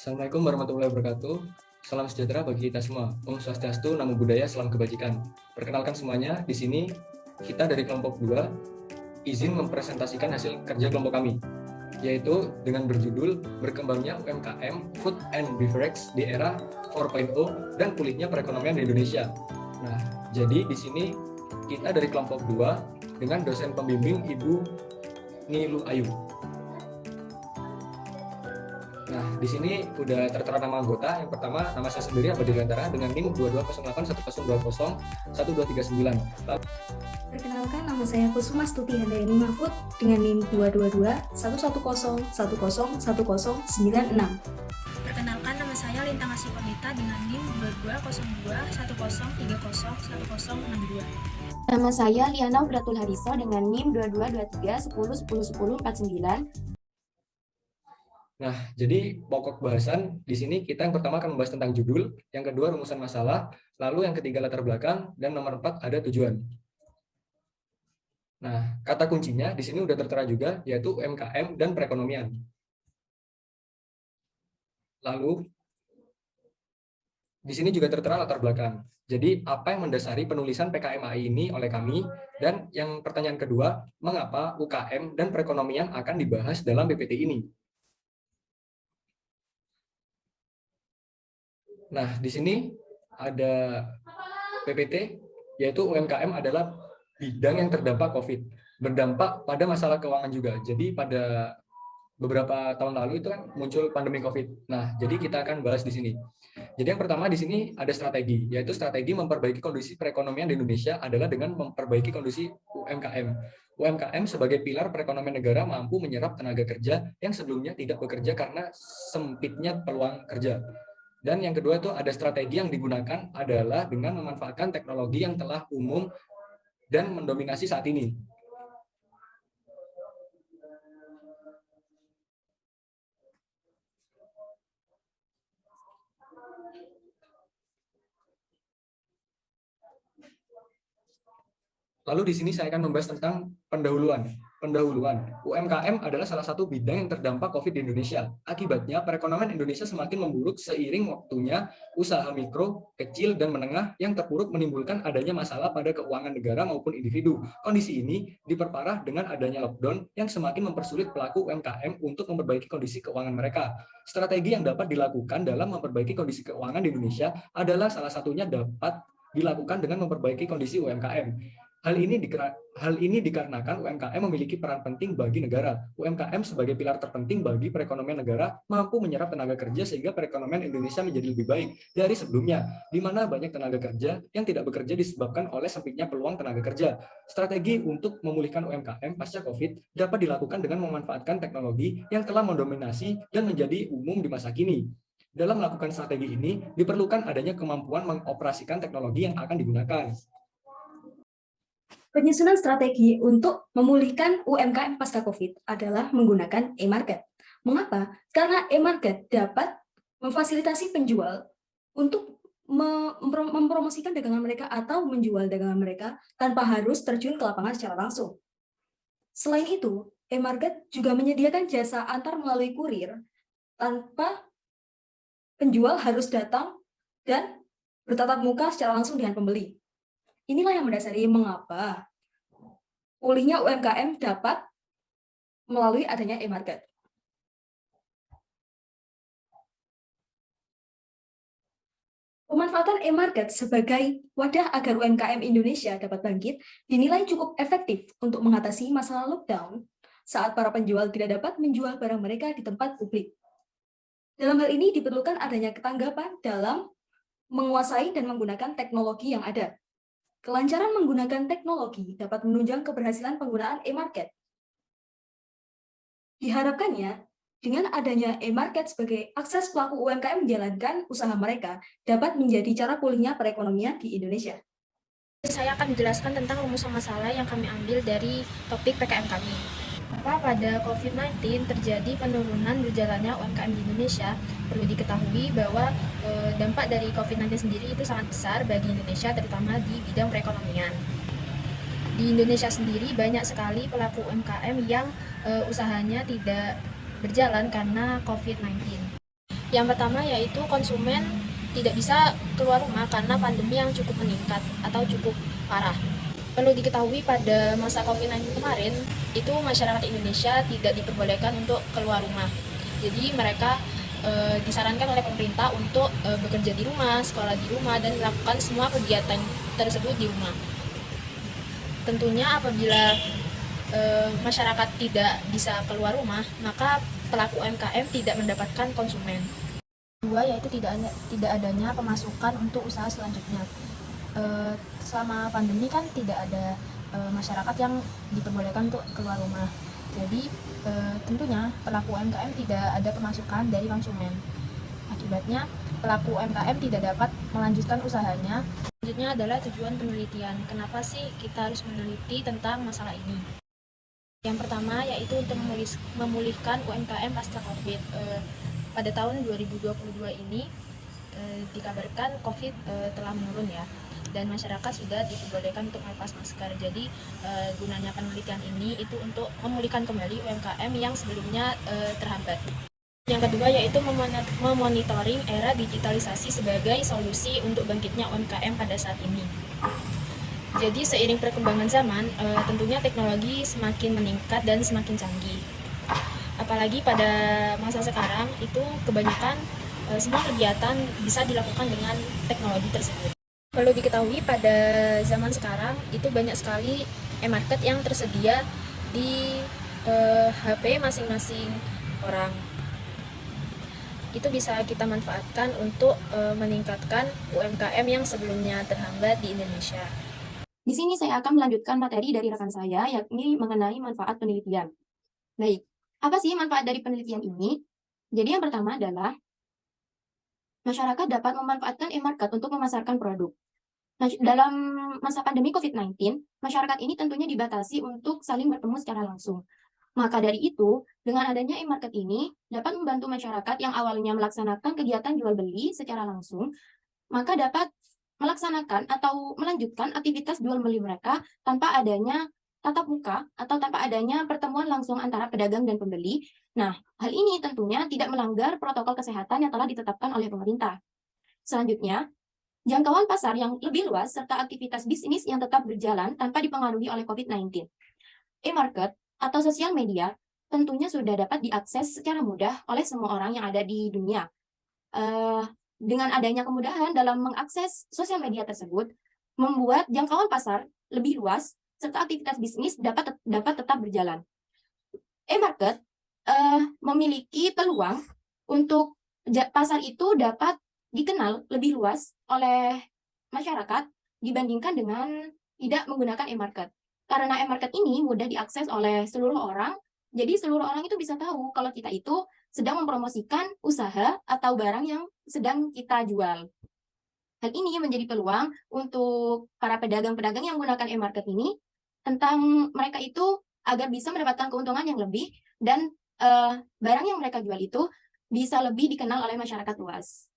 Assalamualaikum warahmatullahi wabarakatuh. Salam sejahtera bagi kita semua. Om Swastiastu, Namo Buddhaya, Salam Kebajikan. Perkenalkan semuanya, di sini kita dari kelompok 2 izin mempresentasikan hasil kerja kelompok kami, yaitu dengan berjudul Berkembangnya UMKM Food and Beverage di Era 4.0 dan Pulihnya Perekonomian di Indonesia. Nah, jadi di sini kita dari kelompok 2 dengan dosen pembimbing Ibu Nilu Ayu. Nah, di sini udah tertera nama anggota. Yang pertama, nama saya sendiri Abadi Gantara dengan NIM 220810201239. Perkenalkan, nama saya Kusuma Stuti Handayani Mahfud dengan NIM 2221110101096. Perkenalkan, nama saya Lintang Asih Pamita dengan NIM 220210301062. Nama saya Liana Ubratul Hariso dengan NIM 222310101049. Nah, jadi pokok bahasan di sini kita yang pertama akan membahas tentang judul, yang kedua rumusan masalah, lalu yang ketiga latar belakang, dan nomor 4 ada tujuan. Nah, kata kuncinya di sini udah tertera juga, yaitu UMKM dan perekonomian. Lalu di sini juga tertera latar belakang. Jadi apa yang mendasari penulisan PKMAI ini oleh kami, dan yang pertanyaan kedua, mengapa UKM dan perekonomian akan dibahas dalam PPT ini. Nah, di sini ada PPT, yaitu UMKM adalah bidang yang terdampak COVID, berdampak pada masalah keuangan juga. Jadi pada beberapa tahun lalu itu kan muncul pandemi COVID. Nah, jadi kita akan bahas di sini. Jadi yang pertama di sini ada strategi, yaitu strategi memperbaiki kondisi perekonomian di Indonesia adalah dengan memperbaiki kondisi UMKM. UMKM sebagai pilar perekonomian negara mampu menyerap tenaga kerja yang sebelumnya tidak bekerja karena sempitnya peluang kerja. Dan yang kedua itu ada strategi yang digunakan adalah dengan memanfaatkan teknologi yang telah umum dan mendominasi saat ini. Lalu di sini saya akan membahas tentang pendahuluan. UMKM adalah salah satu bidang yang terdampak COVID di Indonesia. Akibatnya, perekonomian Indonesia semakin memburuk seiring waktunya usaha mikro, kecil, dan menengah yang terpuruk menimbulkan adanya masalah pada keuangan negara maupun individu. Kondisi ini diperparah dengan adanya lockdown yang semakin mempersulit pelaku UMKM untuk memperbaiki kondisi keuangan mereka. Strategi yang dapat dilakukan dalam memperbaiki kondisi keuangan di Indonesia adalah salah satunya dapat dilakukan dengan memperbaiki kondisi UMKM. Hal ini dikarenakan UMKM memiliki peran penting bagi negara. UMKM sebagai pilar terpenting bagi perekonomian negara mampu menyerap tenaga kerja sehingga perekonomian Indonesia menjadi lebih baik dari sebelumnya, di mana banyak tenaga kerja yang tidak bekerja disebabkan oleh sempitnya peluang tenaga kerja. Strategi untuk memulihkan UMKM pasca COVID dapat dilakukan dengan memanfaatkan teknologi yang telah mendominasi dan menjadi umum di masa kini. Dalam melakukan strategi ini, diperlukan adanya kemampuan mengoperasikan teknologi yang akan digunakan. Penyusunan strategi untuk memulihkan UMKM pasca COVID adalah menggunakan e-market. Mengapa? Karena e-market dapat memfasilitasi penjual untuk mempromosikan dagangan mereka atau menjual dagangan mereka tanpa harus terjun ke lapangan secara langsung. Selain itu, e-market juga menyediakan jasa antar melalui kurir tanpa penjual harus datang dan bertatap muka secara langsung dengan pembeli. Inilah yang mendasari mengapa pulihnya UMKM dapat melalui adanya e-market. Pemanfaatan e-market sebagai wadah agar UMKM Indonesia dapat bangkit dinilai cukup efektif untuk mengatasi masalah lockdown saat para penjual tidak dapat menjual barang mereka di tempat publik. Dalam hal ini diperlukan adanya ketanggapan dalam menguasai dan menggunakan teknologi yang ada. Kelancaran menggunakan teknologi dapat menunjang keberhasilan penggunaan e-market. Diharapkannya, dengan adanya e-market sebagai akses pelaku UMKM menjalankan usaha mereka dapat menjadi cara pulihnya perekonomian di Indonesia. Saya akan menjelaskan tentang rumusan masalah yang kami ambil dari topik PKM kami. Bahwa pada COVID-19 terjadi penurunan berjalannya UMKM di Indonesia, perlu diketahui bahwa dampak dari COVID-19 sendiri itu sangat besar bagi Indonesia, terutama di bidang perekonomian. Di Indonesia sendiri banyak sekali pelaku UMKM yang usahanya tidak berjalan karena COVID-19. Yang pertama yaitu konsumen tidak bisa keluar rumah karena pandemi yang cukup meningkat atau cukup parah. Perlu diketahui pada masa COVID-19 kemarin, itu masyarakat Indonesia tidak diperbolehkan untuk keluar rumah. Jadi mereka disarankan oleh pemerintah untuk bekerja di rumah, sekolah di rumah, dan melakukan semua kegiatan tersebut di rumah. Tentunya apabila masyarakat tidak bisa keluar rumah, maka pelaku UMKM tidak mendapatkan konsumen. Kedua, yaitu tidak adanya pemasukan untuk usaha selanjutnya. Selama pandemi kan tidak ada masyarakat yang diperbolehkan untuk keluar rumah. Jadi tentunya pelaku UMKM tidak ada pemasukan dari konsumen. Akibatnya pelaku UMKM tidak dapat melanjutkan usahanya. Selanjutnya adalah tujuan penelitian. Kenapa sih kita harus meneliti tentang masalah ini? Yang pertama yaitu untuk memulihkan UMKM pasca COVID. Pada tahun 2022 ini dikabarkan COVID telah menurun ya, dan masyarakat sudah diperbolehkan untuk melepas masker. Jadi gunanya penelitian ini itu untuk memulihkan kembali UMKM yang sebelumnya terhambat. Yang kedua yaitu memonitoring era digitalisasi sebagai solusi untuk bangkitnya UMKM pada saat ini. Jadi seiring perkembangan zaman, tentunya teknologi semakin meningkat dan semakin canggih. Apalagi pada masa sekarang itu kebanyakan semua kegiatan bisa dilakukan dengan teknologi tersebut. Perlu diketahui pada zaman sekarang itu banyak sekali e-market yang tersedia di HP masing-masing orang. Itu bisa kita manfaatkan untuk meningkatkan UMKM yang sebelumnya terhambat di Indonesia. Di sini saya akan melanjutkan materi dari rekan saya, yakni mengenai manfaat penelitian. Baik, apa sih manfaat dari penelitian ini? Jadi yang pertama adalah masyarakat dapat memanfaatkan e-market untuk memasarkan produk. Nah, dalam masa pandemi COVID-19, masyarakat ini tentunya dibatasi untuk saling bertemu secara langsung. Maka dari itu, dengan adanya e-market ini dapat membantu masyarakat yang awalnya melaksanakan kegiatan jual beli secara langsung, maka dapat melaksanakan atau melanjutkan aktivitas jual beli mereka tanpa adanya tatap muka atau tanpa adanya pertemuan langsung antara pedagang dan pembeli. Nah, hal ini tentunya tidak melanggar protokol kesehatan yang telah ditetapkan oleh pemerintah. Selanjutnya, jangkauan pasar yang lebih luas serta aktivitas bisnis yang tetap berjalan tanpa dipengaruhi oleh COVID-19. E-market atau sosial media tentunya sudah dapat diakses secara mudah oleh semua orang yang ada di dunia. Dengan adanya kemudahan dalam mengakses sosial media tersebut, membuat jangkauan pasar lebih luas serta aktivitas bisnis dapat tetap berjalan. E-market memiliki peluang untuk pasar itu dapat dikenal lebih luas oleh masyarakat dibandingkan dengan tidak menggunakan e-market. Karena e-market ini mudah diakses oleh seluruh orang, jadi seluruh orang itu bisa tahu kalau kita itu sedang mempromosikan usaha atau barang yang sedang kita jual. Hal ini menjadi peluang untuk para pedagang-pedagang yang menggunakan e-market ini tentang mereka itu agar bisa mendapatkan keuntungan yang lebih dan barang yang mereka jual itu bisa lebih dikenal oleh masyarakat luas.